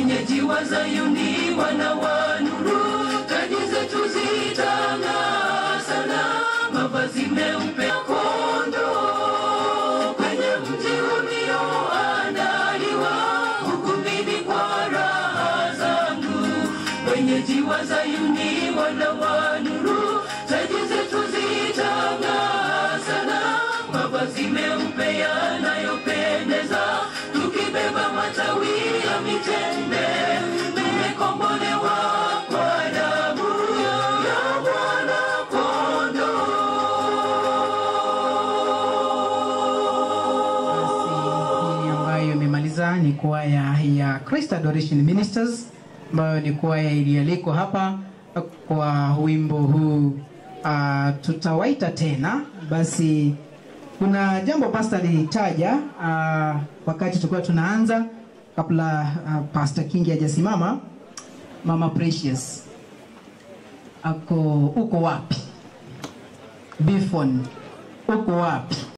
wenyeji wa Zayuni wana wa nuru, taji zetu zitang'aa sana, mavazi meupe kondoo, kwenye mji ulioandaliwa, hukumini kwa raha zangu. Wenyeji wa Zayuni wana wa nuru, taji zetu zitang'aa sana, mavazi meupe yanayopendeza, tukibeba matawi ya mitende, tumekombolewa kwa damu ya Mwana Kondoo. Hii ambayo imemaliza ni kwaya ya Christ Adoration Ministers, ambayo ni kwaya iliyoalikwa hapa kwa wimbo huu. Tutawaita tena. Basi kuna jambo pastor alitaja wakati tulikuwa tunaanza, kabla Pastor Kingi hajasimama. Mama Precious uko wapi? Bifon uko wapi?